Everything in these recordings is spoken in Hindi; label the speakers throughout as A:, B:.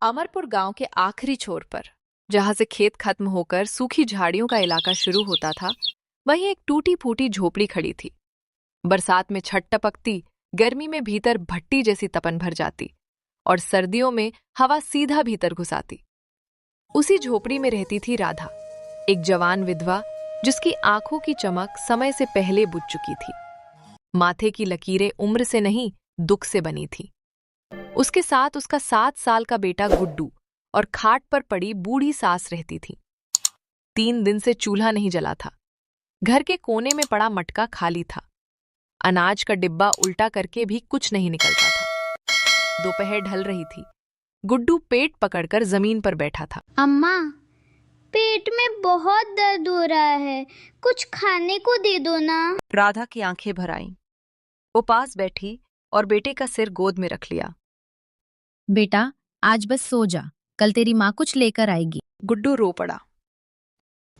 A: अमरपुर गांव के आखिरी छोर पर, जहां से खेत खत्म होकर सूखी झाड़ियों का इलाका शुरू होता था, वहीं एक टूटी फूटी झोपड़ी खड़ी थी। बरसात में छत टपकती, गर्मी में भीतर भट्टी जैसी तपन भर जाती और सर्दियों में हवा सीधा भीतर घुस आती। उसी झोपड़ी में रहती थी राधा, एक जवान विधवा जिसकी आंखों की चमक समय से पहले बुझ चुकी थी। माथे की लकीरें उम्र से नहीं, दुख से बनी थी। उसके साथ उसका 7 साल का बेटा गुड्डू और खाट पर पड़ी बूढ़ी सास रहती थी। 3 दिन से चूल्हा नहीं जला था। घर के कोने में पड़ा मटका खाली था। अनाज का डिब्बा उल्टा करके भी कुछ नहीं निकलता था। दोपहर ढल रही थी। गुड्डू पेट पकड़कर जमीन पर बैठा था।
B: अम्मा, पेट में बहुत दर्द हो रहा है, कुछ खाने को दे दो ना।
A: राधा की आंखें भर आईं। वो पास बैठी और बेटे का सिर गोद में रख लिया।
C: बेटा, आज बस सो जा, कल तेरी माँ कुछ लेकर आएगी।
A: गुड्डू रो पड़ा।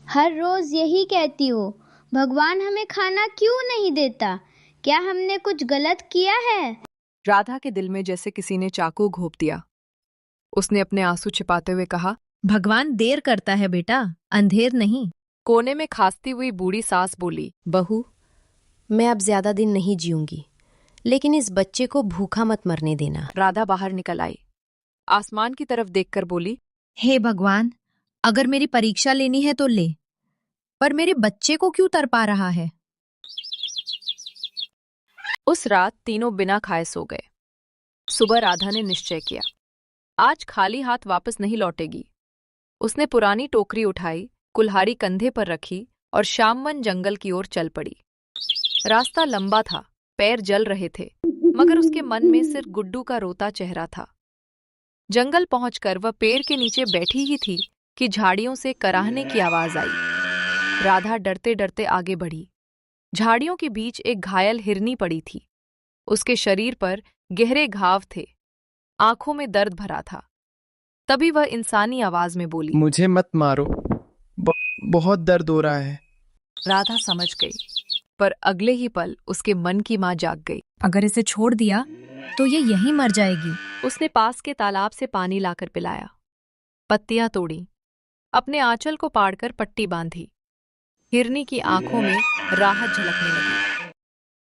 B: हर रोज यही कहती हो, भगवान हमें खाना क्यों नहीं देता? क्या हमने कुछ गलत किया है?
A: राधा के दिल में जैसे किसी ने चाकू घोंप दिया। उसने अपने आंसू छिपाते हुए कहा,
C: भगवान देर करता है बेटा, अंधेर नहीं।
A: कोने में खांसती हुई बूढ़ी सास बोली,
D: बहू, मैं अब ज्यादा दिन नहीं जीऊंगी, लेकिन इस बच्चे को भूखा मत मरने देना।
A: राधा बाहर निकल आई। आसमान की तरफ देखकर बोली,
C: हे भगवान, अगर मेरी परीक्षा लेनी है तो ले, पर मेरे बच्चे को क्यों तरपा रहा है?
A: उस रात तीनों बिना खाए सो गए। सुबह राधा ने निश्चय किया, आज खाली हाथ वापस नहीं लौटेगी। उसने पुरानी टोकरी उठाई, कुल्हाड़ी कंधे पर रखी और शामवन जंगल की ओर चल पड़ी। रास्ता लंबा था, पैर जल रहे थे, मगर उसके मन में सिर्फ गुड्डू का रोता चेहरा था। जंगल पहुंचकर वह पेड़ के नीचे बैठी ही थी कि झाड़ियों से कराहने की आवाज आई। राधा डरते डरते आगे बढ़ी। झाड़ियों के बीच एक घायल हिरनी पड़ी थी। उसके शरीर पर गहरे घाव थे, आंखों में दर्द भरा था। तभी वह इंसानी आवाज में बोली,
E: मुझे मत मारो, बहुत दर्द हो रहा है।
A: राधा समझ गई, पर अगले ही पल उसके मन की मां जाग गई।
C: अगर इसे छोड़ दिया तो ये यहीं मर जाएगी।
A: उसने पास के तालाब से पानी लाकर पिलाया, पत्तियां तोड़ी, अपने आंचल को पाड़कर पट्टी बांधी। हिरनी की आंखों में राहत झलकने लगी।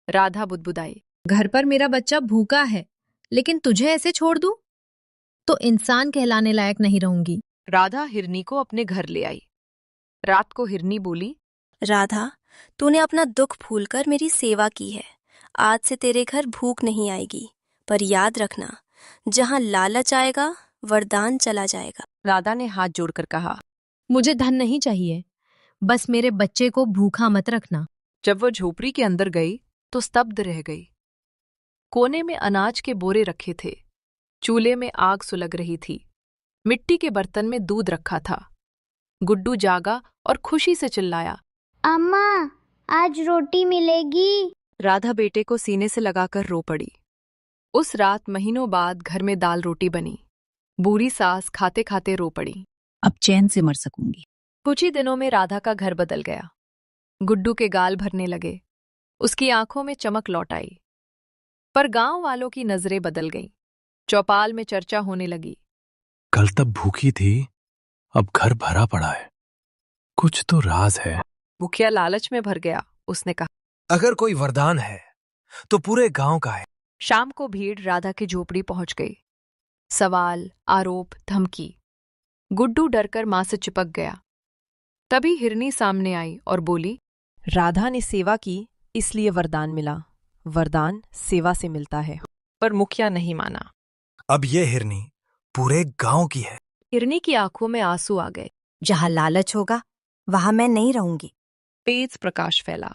A: राधा बुदबुदाई,
C: घर पर मेरा बच्चा भूखा है, लेकिन तुझे ऐसे छोड़ दूं तो इंसान कहलाने लायक नहीं रहूंगी।
A: राधा हिरनी को अपने घर ले आई। रात को हिरनी बोली,
D: राधा, तूने अपना दुख भूलकर मेरी सेवा की है। आज से तेरे घर भूख नहीं आएगी, पर याद रखना, जहाँ लालच आएगा वरदान चला जाएगा।
A: राधा ने हाथ जोड़कर कहा,
C: मुझे धन नहीं चाहिए, बस मेरे बच्चे को भूखा मत रखना।
A: जब वह झोपड़ी के अंदर गई तो स्तब्ध रह गई। कोने में अनाज के बोरे रखे थे, चूल्हे में आग सुलग रही थी, मिट्टी के बर्तन में दूध रखा था। गुड्डू जागा और खुशी से चिल्लाया,
B: अम्मा, आज रोटी मिलेगी?
A: राधा बेटे को सीने से लगाकर रो पड़ी। उस रात महीनों बाद घर में दाल रोटी बनी। बूढ़ी सास खाते खाते रो पड़ी,
C: अब चैन से मर सकूंगी।
A: कुछ ही दिनों में राधा का घर बदल गया। गुड्डू के गाल भरने लगे, उसकी आंखों में चमक लौट आई। पर गांव वालों की नजरें बदल गईं। चौपाल में चर्चा होने लगी,
F: कल तब भूखी थी, अब घर भरा पड़ा है, कुछ तो राज है।
A: मुखिया लालच में भर गया। उसने कहा,
F: अगर कोई वरदान है तो पूरे गांव का है।
A: शाम को भीड़ राधा की झोपड़ी पहुंच गई। सवाल, आरोप, धमकी। गुड्डू डरकर मां से चिपक गया। तभी हिरनी सामने आई और बोली,
D: राधा ने सेवा की, इसलिए वरदान मिला। वरदान सेवा से मिलता है।
A: पर मुखिया नहीं माना।
F: अब ये हिरनी पूरे गांव की है।
A: हिरनी की आंखों में आंसू आ गए।
D: जहाँ लालच होगा वहां मैं नहीं रहूंगी।
A: तेज प्रकाश फैला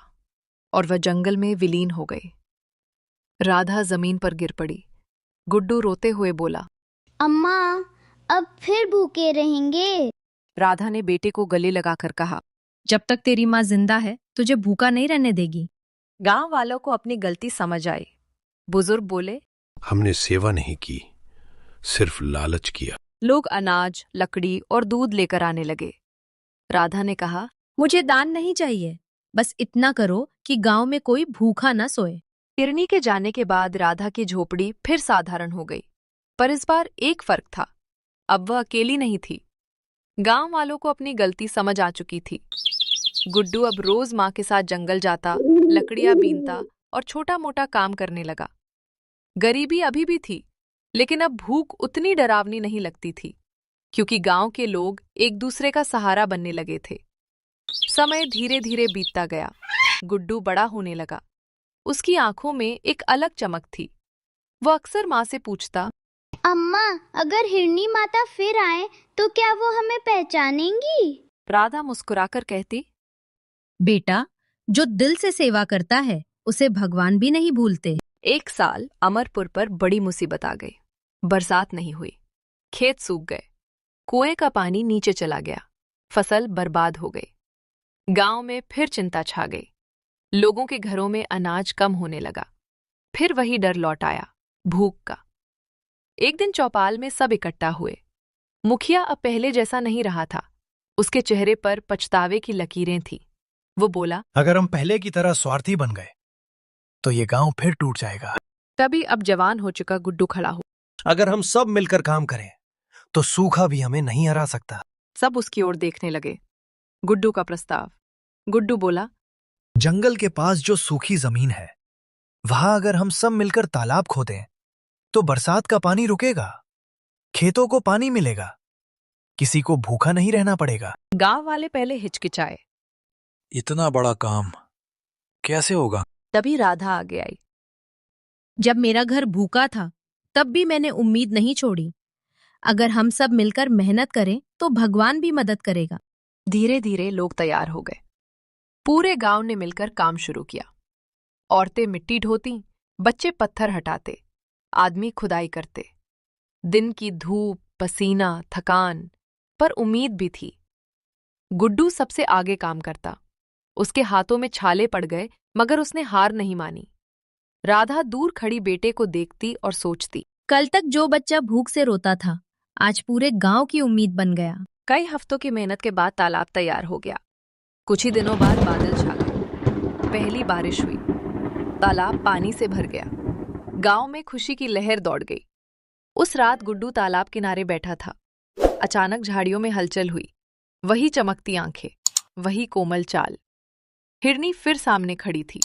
A: और वह जंगल में विलीन हो गई। राधा जमीन पर गिर पड़ी। गुड्डू रोते हुए बोला,
B: अम्मा, अब फिर भूखे रहेंगे?
A: राधा ने बेटे को गले लगाकर कहा,
C: जब तक तेरी माँ जिंदा है तुझे भूखा नहीं रहने देगी।
A: गांव वालों को अपनी गलती समझ आई। बुजुर्ग बोले,
G: हमने सेवा नहीं की, सिर्फ लालच किया।
A: लोग अनाज, लकड़ी और दूध लेकर आने लगे। राधा ने कहा,
C: मुझे दान नहीं चाहिए, बस इतना करो कि गांव में कोई भूखा न सोए।
A: हिरनी के जाने के बाद राधा की झोपड़ी फिर साधारण हो गई, पर इस बार एक फर्क था। अब वह अकेली नहीं थी। गांव वालों को अपनी गलती समझ आ चुकी थी। गुड्डू अब रोज माँ के साथ जंगल जाता, लकड़ियां बीनता और छोटा मोटा काम करने लगा। गरीबी अभी भी थी, लेकिन अब भूख उतनी डरावनी नहीं लगती थी, क्योंकि गांव के लोग एक दूसरे का सहारा बनने लगे थे। समय धीरे धीरे बीतता गया। गुड्डू बड़ा होने लगा। उसकी आंखों में एक अलग चमक थी। वह अक्सर माँ से पूछता,
B: अम्मा, अगर हिरनी माता फिर आए तो क्या वो हमें पहचानेंगी?
A: राधा मुस्कुराकर कहती,
C: बेटा, जो दिल से सेवा करता है उसे भगवान भी नहीं भूलते।
A: एक साल अमरपुर पर बड़ी मुसीबत आ गई। बरसात नहीं हुई, खेत सूख गए, कुएं का पानी नीचे चला गया, फसल बर्बाद हो गई। गांव में फिर चिंता छा गई। लोगों के घरों में अनाज कम होने लगा। फिर वही डर लौट आया, भूख का। एक दिन चौपाल में सब इकट्ठा हुए। मुखिया अब पहले जैसा नहीं रहा था। उसके चेहरे पर पछतावे की लकीरें थीं। वो बोला,
F: अगर हम पहले की तरह स्वार्थी बन गए तो ये गांव फिर टूट जाएगा।
A: तभी अब जवान हो चुका गुड्डू खड़ा हो।
F: अगर हम सब मिलकर काम करें तो सूखा भी हमें नहीं हरा सकता।
A: सब उसकी ओर देखने लगे। गुड्डू का प्रस्ताव। गुड्डू बोला,
F: जंगल के पास जो सूखी जमीन है, वहां अगर हम सब मिलकर तालाब खोदें तो बरसात का पानी रुकेगा, खेतों को पानी मिलेगा, किसी को भूखा नहीं रहना पड़ेगा।
A: गांव वाले पहले हिचकिचाए।
F: इतना बड़ा काम कैसे होगा?
A: तभी राधा आगे आई।
C: जब मेरा घर भूखा था तब भी मैंने उम्मीद नहीं छोड़ी। अगर हम सब मिलकर मेहनत करें तो भगवान भी मदद करेगा।
A: धीरे धीरे लोग तैयार हो गए। पूरे गांव ने मिलकर काम शुरू किया। औरतें मिट्टी ढोती, बच्चे पत्थर हटाते, आदमी खुदाई करते। दिन की धूप, पसीना, थकान, पर उम्मीद भी थी। गुड्डू सबसे आगे काम करता। उसके हाथों में छाले पड़ गए, मगर उसने हार नहीं मानी। राधा दूर खड़ी बेटे को देखती और सोचती,
C: कल तक जो बच्चा भूख से रोता था, आज पूरे गांव की उम्मीद बन गया।
A: कई हफ्तों की मेहनत के बाद तालाब तैयार हो गया। कुछ ही दिनों बाद बादल छा गए। पहली बारिश हुई। तालाब पानी से भर गया। गांव में खुशी की लहर दौड़ गई। उस रात गुड्डू तालाब किनारे बैठा था। अचानक झाड़ियों में हलचल हुई। वही चमकती आंखें, वही कोमल चाल। हिरनी फिर सामने खड़ी थी।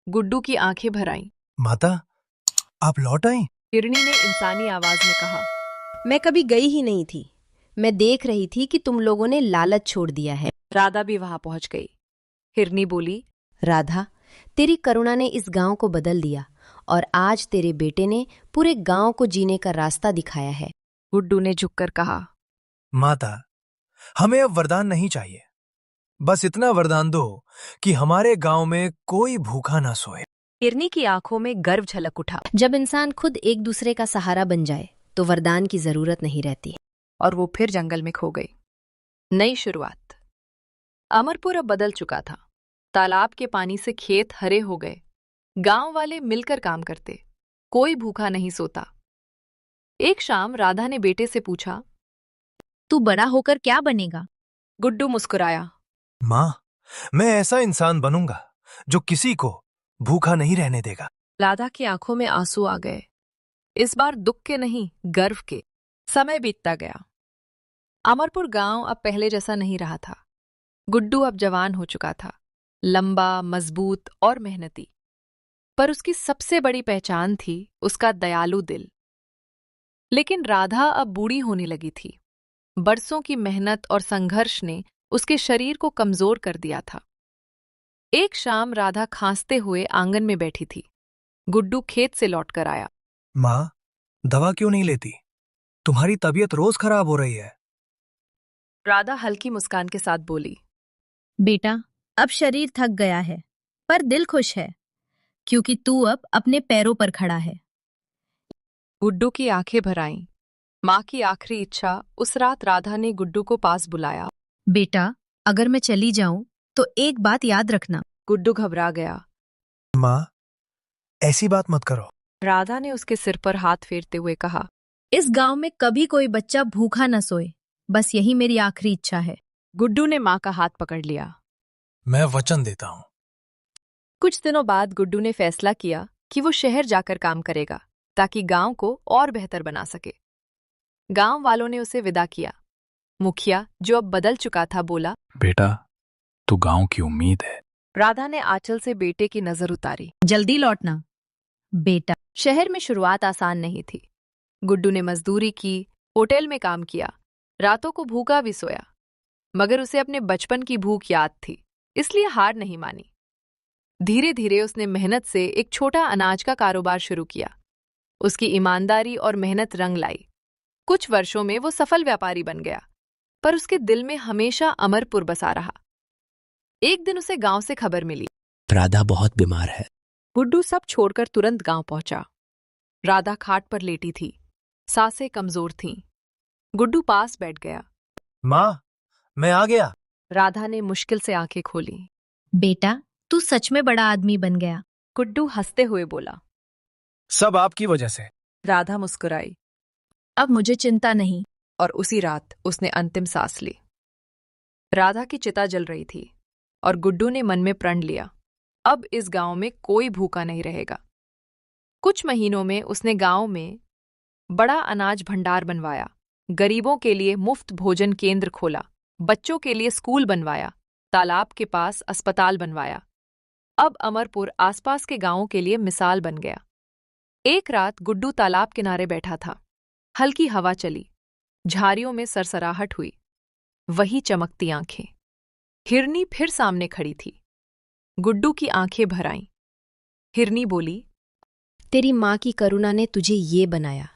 A: गुड्डू की आंखें भर आईं।
F: माता, आप लौट आई?
A: हिरनी ने इंसानी आवाज में कहा।
H: मैं कभी गई ही नहीं थी। मैं देख रही थी कि तुम लोगों ने लालच छोड़ दिया है।
A: राधा भी वहां पहुंच गई। हिरनी बोली,
H: राधा, तेरी करुणा ने इस गांव को बदल दिया और आज तेरे बेटे ने पूरे गांव को जीने का रास्ता दिखाया है।
A: गुड्डू ने झुककर कहा,
F: माता, हमें अब वरदान नहीं चाहिए। बस इतना वरदान दो कि हमारे गांव में कोई भूखा ना सोए।
A: हिरनी की आंखों में गर्व झलक उठा।
H: जब इंसान खुद एक दूसरे का सहारा बन जाए तो वरदान की जरूरत नहीं रहती।
A: और वो फिर जंगल में खो गई। नई शुरुआत। अमरपुर अब बदल चुका था। तालाब के पानी से खेत हरे हो गए। गांव वाले मिलकर काम करते। कोई भूखा नहीं सोता। एक शाम राधा ने बेटे से पूछा,
C: तू बड़ा होकर क्या बनेगा?
A: गुड्डू मुस्कुराया।
F: माँ, मैं ऐसा इंसान बनूंगा जो किसी को भूखा नहीं रहने देगा।
A: राधा की आंखों में आंसू आ गए। इस बार दुख के नहीं, गर्व के। समय बीतता गया। अमरपुर गांव अब पहले जैसा नहीं रहा था। गुड्डू अब जवान हो चुका था, लंबा, मजबूत और मेहनती। पर उसकी सबसे बड़ी पहचान थी उसका दयालु दिल। लेकिन राधा अब बूढ़ी होने लगी थी। बरसों की मेहनत और संघर्ष ने उसके शरीर को कमजोर कर दिया था। एक शाम राधा खांसते हुए आंगन में बैठी थी। गुड्डू खेत से लौटकर आया।
F: माँ, दवा क्यों नहीं लेती? तुम्हारी तबीयत रोज खराब हो रही है।
A: राधा हल्की मुस्कान के साथ बोली,
C: बेटा, अब शरीर थक गया है, पर दिल खुश है, क्योंकि तू अब अपने पैरों पर खड़ा है।
A: गुड्डू की आंखें भर आईं। माँ की आखिरी इच्छा। उस रात राधा ने गुड्डू को पास बुलाया।
C: बेटा, अगर मैं चली जाऊं तो एक बात याद रखना।
A: गुड्डू घबरा गया।
F: माँ, ऐसी बात मत करो।
A: राधा ने उसके सिर पर हाथ फेरते हुए कहा,
C: इस गांव में कभी कोई बच्चा भूखा न सोए, बस यही मेरी आखिरी इच्छा है।
A: गुड्डू ने माँ का हाथ पकड़ लिया।
F: मैं वचन देता हूँ।
A: कुछ दिनों बाद गुड्डू ने फैसला किया कि वो शहर जाकर काम करेगा ताकि गांव को और बेहतर बना सके। गांव वालों ने उसे विदा किया। मुखिया, जो अब बदल चुका था, बोला,
F: बेटा, तू गांव की उम्मीद है।
A: राधा ने आंचल से बेटे की नजर उतारी।
C: जल्दी लौटना बेटा।
A: शहर में शुरुआत आसान नहीं थी। गुड्डू ने मजदूरी की, होटल में काम किया, रातों को भूखा भी सोया, मगर उसे अपने बचपन की भूख याद थी, इसलिए हार नहीं मानी। धीरे धीरे उसने मेहनत से एक छोटा अनाज का कारोबार शुरू किया। उसकी ईमानदारी और मेहनत रंग लाई। कुछ वर्षों में वो सफल व्यापारी बन गया, पर उसके दिल में हमेशा अमरपुर बसा रहा। एक दिन उसे गांव से खबर मिली,
I: राधा बहुत बीमार है।
A: गुड्डू सब छोड़कर तुरंत गांव पहुंचा। राधा खाट पर लेटी थी, सांसें कमजोर थीं। गुड्डू पास बैठ गया।
F: माँ, मैं आ गया।
A: राधा ने मुश्किल से आंखें खोली।
C: बेटा, तू सच में बड़ा आदमी बन गया।
A: गुड्डू हंसते हुए बोला।
F: सब आपकी वजह से।
A: राधा मुस्कुराई।
C: अब मुझे चिंता नहीं।
A: और उसी रात उसने अंतिम सांस ली। राधा की चिता जल रही थी और गुड्डू ने मन में प्रण लिया, अब इस गांव में कोई भूखा नहीं रहेगा। कुछ महीनों में उसने गांव में बड़ा अनाज भंडार बनवाया, गरीबों के लिए मुफ्त भोजन केंद्र खोला, बच्चों के लिए स्कूल बनवाया, तालाब के पास अस्पताल बनवाया। अब अमरपुर आसपास के गांवों के लिए मिसाल बन गया। एक रात गुड्डू तालाब किनारे बैठा था। हल्की हवा चली, झाड़ियों में सरसराहट हुई। वही चमकती आंखें। हिरनी फिर सामने खड़ी थी। गुड्डू की आंखें भर आईं। हिरनी बोली,
H: तेरी माँ की करुणा ने तुझे ये बनाया।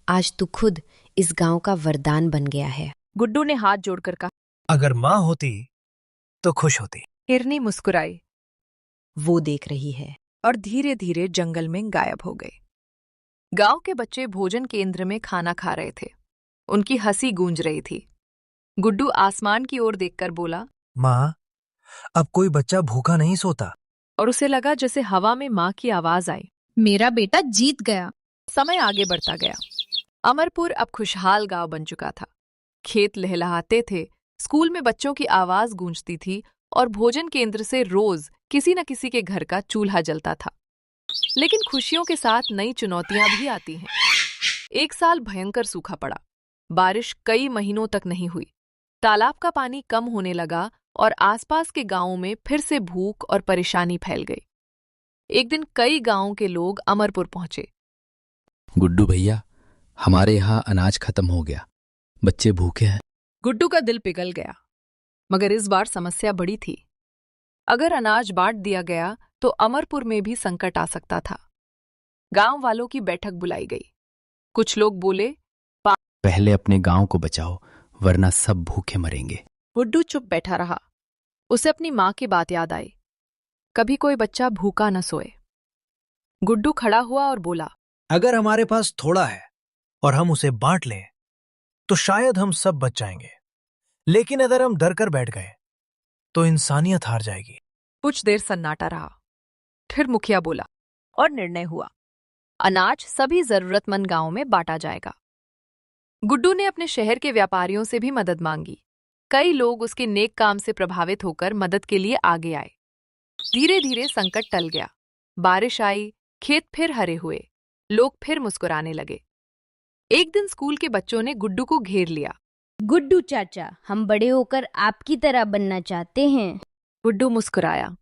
H: आज तू खुद इस गांव का वरदान बन गया है।
A: गुड्डू ने हाथ जोड़कर कहा।
F: अगर माँ होती तो खुश होती।
A: हिरनी मुस्कुराई
H: वो देख रही है।
A: और धीरे धीरे जंगल में गायब हो गए। गांव के बच्चे भोजन केंद्र में खाना खा रहे थे। उनकी हंसी गूंज रही थी। गुड्डू आसमान की ओर देखकर बोला,
F: माँ, अब कोई बच्चा भूखा नहीं सोता।
A: और उसे लगा जैसे हवा में माँ की आवाज आई।
C: मेरा बेटा जीत गया।
A: समय आगे बढ़ता गया। अमरपुर अब खुशहाल गांव बन चुका था। खेत लहलहाते थे, स्कूल में बच्चों की आवाज गूंजती थी और भोजन केंद्र से रोज किसी न किसी के घर का चूल्हा जलता था। लेकिन खुशियों के साथ नई चुनौतियां भी आती हैं। एक साल भयंकर सूखा पड़ा। बारिश कई महीनों तक नहीं हुई। तालाब का पानी कम होने लगा और आसपास के गांवों में फिर से भूख और परेशानी फैल गई। एक दिन कई गांवों के लोग अमरपुर पहुंचे।
I: गुड्डू भैया, हमारे यहाँ अनाज खत्म हो गया, बच्चे भूखे हैं।
A: गुड्डू का दिल पिघल गया, मगर इस बार समस्या बड़ी थी। अगर अनाज बांट दिया गया तो अमरपुर में भी संकट आ सकता था। गांव वालों की बैठक बुलाई गई। कुछ लोग बोले,
I: पहले अपने गांव को बचाओ, वरना सब भूखे मरेंगे।
A: गुड्डू चुप बैठा रहा। उसे अपनी माँ की बात याद आई, कभी कोई बच्चा भूखा न सोए। गुड्डू खड़ा हुआ और बोला,
F: अगर हमारे पास थोड़ा है और हम उसे बांट लें तो शायद हम सब बच जाएंगे। लेकिन अगर हम डर कर बैठ गए तो इंसानियत हार जाएगी।
A: कुछ देर सन्नाटा रहा। फिर मुखिया बोला और निर्णय हुआ, अनाज सभी जरूरतमंद गांवों में बांटा जाएगा। गुड्डू ने अपने शहर के व्यापारियों से भी मदद मांगी। कई लोग उसके नेक काम से प्रभावित होकर मदद के लिए आगे आए। धीरे धीरे संकट टल गया। बारिश आई, खेत फिर हरे हुए, लोग फिर मुस्कुराने लगे। एक दिन स्कूल के बच्चों ने गुड्डू को घेर लिया।
B: गुड्डू चाचा, हम बड़े होकर आपकी तरह बनना चाहते हैं।
A: गुड्डू मुस्कुराया।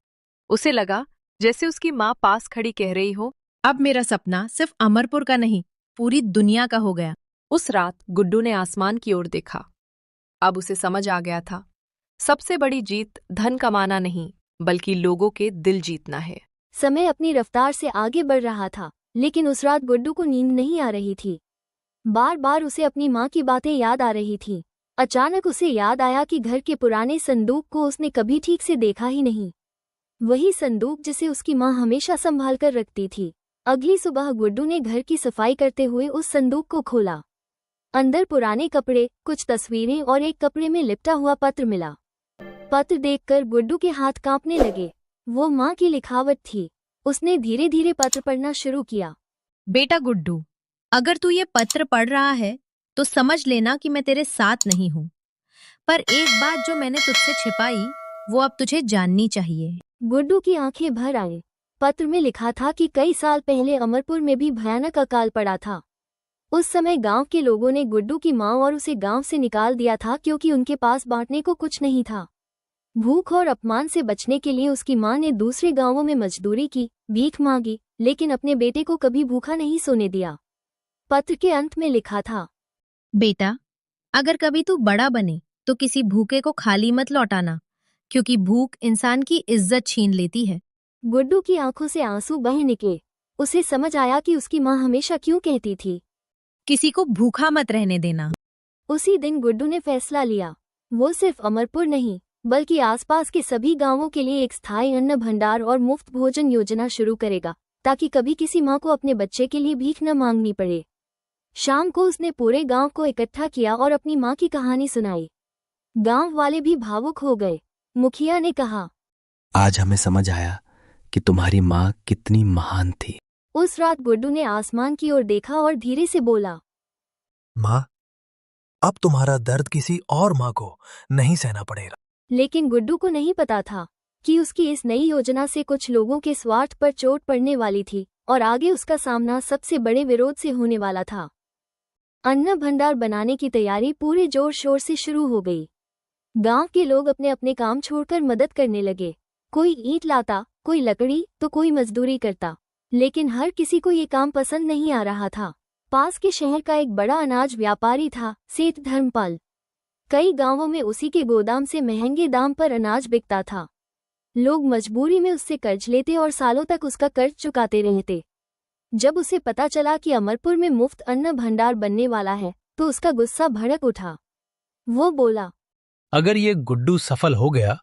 A: उसे लगा जैसे उसकी माँ पास खड़ी कह रही हो,
C: अब मेरा सपना सिर्फ अमरपुर का नहीं, पूरी दुनिया का हो गया।
A: उस रात गुड्डू ने आसमान की ओर देखा। अब उसे समझ आ गया था, सबसे बड़ी जीत धन कमाना नहीं, बल्कि लोगों के दिल जीतना है।
J: समय अपनी रफ्तार से आगे बढ़ रहा था, लेकिन उस रात गुड्डू को नींद नहीं आ रही थी। बार बार उसे अपनी माँ की बातें याद आ रही थी। अचानक उसे याद आया कि घर के पुराने संदूक को उसने कभी ठीक से देखा ही नहीं। वही संदूक जिसे उसकी माँ हमेशा संभाल कर रखती थी। अगली सुबह गुड्डू ने घर की सफाई करते हुए उस संदूक को खोला। अंदर पुराने कपड़े, कुछ तस्वीरें और एक कपड़े में लिपटा हुआ पत्र मिला। पत्र देखकर गुड्डू के हाथ कांपने लगे। वो माँ की लिखावट थी। उसने धीरे धीरे पत्र पढ़ना शुरू किया।
C: बेटा गुड्डू, अगर तू ये पत्र पढ़ रहा है तो समझ लेना कि मैं तेरे साथ नहीं हूँ। पर एक बात जो मैंने तुझसे छिपाई, वो अब तुझे जाननी चाहिए।
J: गुड्डू की आंखें भर आईं। पत्र में लिखा था कि कई साल पहले अमरपुर में भी भयानक अकाल पड़ा था। उस समय गांव के लोगों ने गुड्डू की मां और उसे गांव से निकाल दिया था क्योंकि उनके पास बांटने को कुछ नहीं था। भूख और अपमान से बचने के लिए उसकी मां ने दूसरे गांवों में मजदूरी की, भीख मांगी, लेकिन अपने बेटे को कभी भूखा नहीं सोने दिया। पत्र के अंत में लिखा था,
C: बेटा, अगर कभी तू बड़ा बने तो किसी भूखे को खाली मत लौटाना, क्योंकि भूख इंसान की इज्जत छीन लेती है।
J: गुड्डू की आंखों से आंसू बह निकले। उसे समझ आया कि उसकी मां हमेशा क्यों कहती थी,
C: किसी को भूखा मत रहने देना।
J: उसी दिन गुड्डू ने फैसला लिया। वो सिर्फ अमरपुर नहीं बल्कि आसपास के सभी गांवों के लिए एक स्थायी अन्न भंडार और मुफ्त भोजन योजना शुरू करेगा, ताकि कभी किसी मां को अपने बच्चे के लिए भीख न मांगनी पड़े। शाम को उसने पूरे गांव को इकट्ठा किया और अपनी मां की कहानी सुनाई। गांव वाले भी भावुक हो गए। मुखिया ने कहा,
I: आज हमें समझ आया कि तुम्हारी माँ कितनी महान थी।
J: उस रात गुड्डू ने आसमान की ओर देखा और धीरे से बोला,
F: माँ, अब तुम्हारा दर्द किसी और माँ को नहीं सहना पड़ेगा।
J: लेकिन गुड्डू को नहीं पता था कि उसकी इस नई योजना से कुछ लोगों के स्वार्थ पर चोट पड़ने वाली थी और आगे उसका सामना सबसे बड़े विरोध से होने वाला था। अन्न भंडार बनाने की तैयारी पूरे जोर शोर से शुरू हो गई। गांव के लोग अपने अपने काम छोड़कर मदद करने लगे। कोई ईंट लाता, कोई लकड़ी तो कोई मजदूरी करता, लेकिन हर किसी को ये काम पसंद नहीं आ रहा था। पास के शहर का एक बड़ा अनाज व्यापारी था, सेठ धर्मपाल। कई गांवों में उसी के गोदाम से महंगे दाम पर अनाज बिकता था। लोग मजबूरी में उससे कर्ज लेते और सालों तक उसका कर्ज चुकाते रहते। जब उसे पता चला कि अमरपुर में मुफ्त अन्न भंडार बनने वाला है तो उसका गुस्सा भड़क उठा। वो बोला,
F: अगर ये गुड्डू सफल हो गया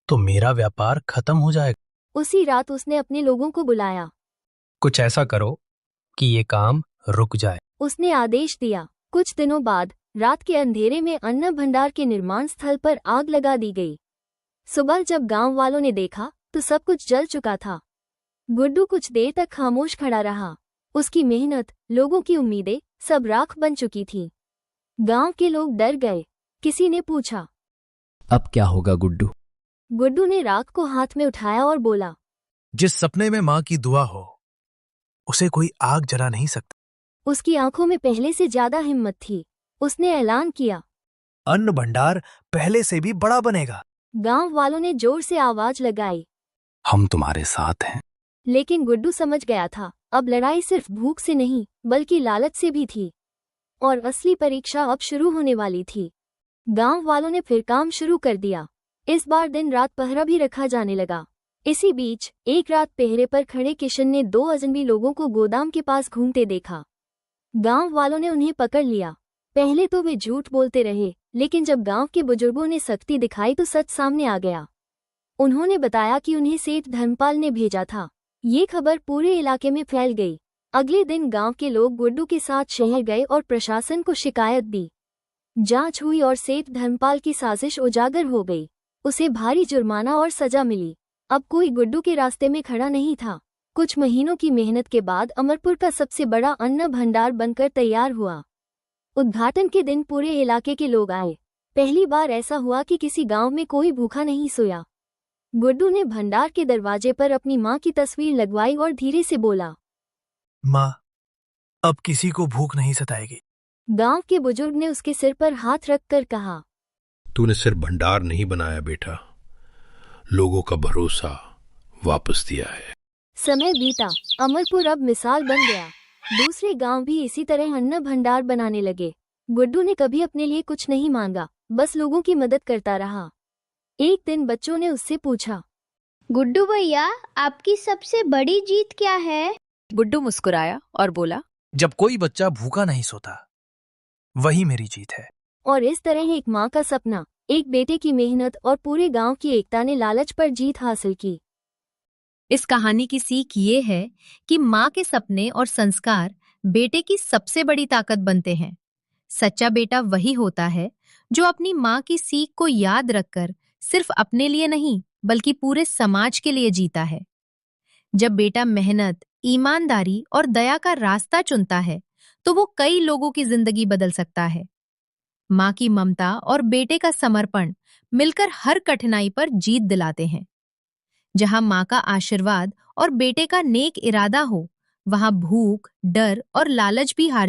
F: तो मेरा व्यापार खत्म हो जाएगा।
J: उसी रात उसने अपने लोगों को बुलाया।
F: कुछ ऐसा करो कि ये काम रुक जाए।
J: उसने आदेश दिया। कुछ दिनों बाद रात के अंधेरे में अन्न भंडार के निर्माण स्थल पर आग लगा दी गई। सुबह जब गांव वालों ने देखा तो सब कुछ जल चुका था। गुड्डू कुछ देर तक खामोश खड़ा रहा। उसकी मेहनत, लोगों की उम्मीदें सब राख बन चुकी थी। गांव के लोग डर गए। किसी ने पूछा,
I: अब क्या होगा गुड्डू?
J: गुड्डू ने राख को हाथ में उठाया और बोला,
F: जिस सपने में माँ की दुआ हो उसे कोई आग जला नहीं सकता।
J: उसकी आंखों में पहले से ज्यादा हिम्मत थी। उसने ऐलान किया,
F: अन्न भंडार पहले से भी बड़ा बनेगा।
J: गांव वालों ने जोर से आवाज लगाई,
I: हम तुम्हारे साथ हैं।
J: लेकिन गुड्डू समझ गया था अब लड़ाई सिर्फ भूख से नहीं बल्कि लालच से भी थी और असली परीक्षा अब शुरू होने वाली थी। गांव वालों ने फिर काम शुरू कर दिया। इस बार दिन रात पहरा भी रखा जाने लगा। इसी बीच एक रात पहरे पर खड़े किशन ने 2 अजनबी लोगों को गोदाम के पास घूमते देखा। गांव वालों ने उन्हें पकड़ लिया। पहले तो वे झूठ बोलते रहे, लेकिन जब गांव के बुजुर्गों ने सख्ती दिखाई तो सच सामने आ गया। उन्होंने बताया कि उन्हें सेठ धर्मपाल ने भेजा था। ये खबर पूरे इलाके में फैल गई। अगले दिन गांव के लोग गुड्डू के साथ शहर गए और प्रशासन को शिकायत दी। जांच हुई और सेठ धर्मपाल की साजिश उजागर हो गई। उसे भारी जुर्माना और सजा मिली। अब कोई गुड्डू के रास्ते में खड़ा नहीं था। कुछ महीनों की मेहनत के बाद अमरपुर का सबसे बड़ा अन्न भंडार बनकर तैयार हुआ। उद्घाटन के दिन पूरे इलाके के लोग आए। पहली बार ऐसा हुआ कि किसी गांव में कोई भूखा नहीं सोया। गुड्डू ने भंडार के दरवाजे पर अपनी मां की तस्वीर लगवाई और धीरे से बोला,
F: माँ, अब किसी को भूख नहीं सताएगी।
J: गांव के बुजुर्ग ने उसके सिर पर हाथ रखकर कहा,
G: तूने सिर्फ भंडार नहीं बनाया बेटा, लोगों का भरोसा वापस दिया है।
J: समय बीता। अमरपुर अब मिसाल बन गया। दूसरे गांव भी इसी तरह अन्न भंडार बनाने लगे। गुड्डू ने कभी अपने लिए कुछ नहीं मांगा, बस लोगों की मदद करता रहा। एक दिन बच्चों ने उससे पूछा,
B: गुड्डू भैया, आपकी सबसे बड़ी जीत क्या है?
A: गुड्डू मुस्कुराया और बोला,
F: जब कोई बच्चा भूखा नहीं सोता, वही मेरी जीत है।
J: और इस तरह एक माँ का सपना, एक बेटे की मेहनत और पूरे गांव की एकता ने लालच पर जीत हासिल की।
C: इस कहानी की सीख ये है कि माँ के सपने और संस्कार बेटे की सबसे बड़ी ताकत बनते हैं। सच्चा बेटा वही होता है जो अपनी माँ की सीख को याद रखकर सिर्फ अपने लिए नहीं बल्कि पूरे समाज के लिए जीता है। जब बेटा मेहनत, ईमानदारी और दया का रास्ता चुनता है तो वो कई लोगों की जिंदगी बदल सकता है। माँ की ममता और बेटे का समर्पण मिलकर हर कठिनाई पर जीत दिलाते हैं। जहां माँ का आशीर्वाद और बेटे का नेक इरादा हो, वहां भूख, डर और लालच भी हार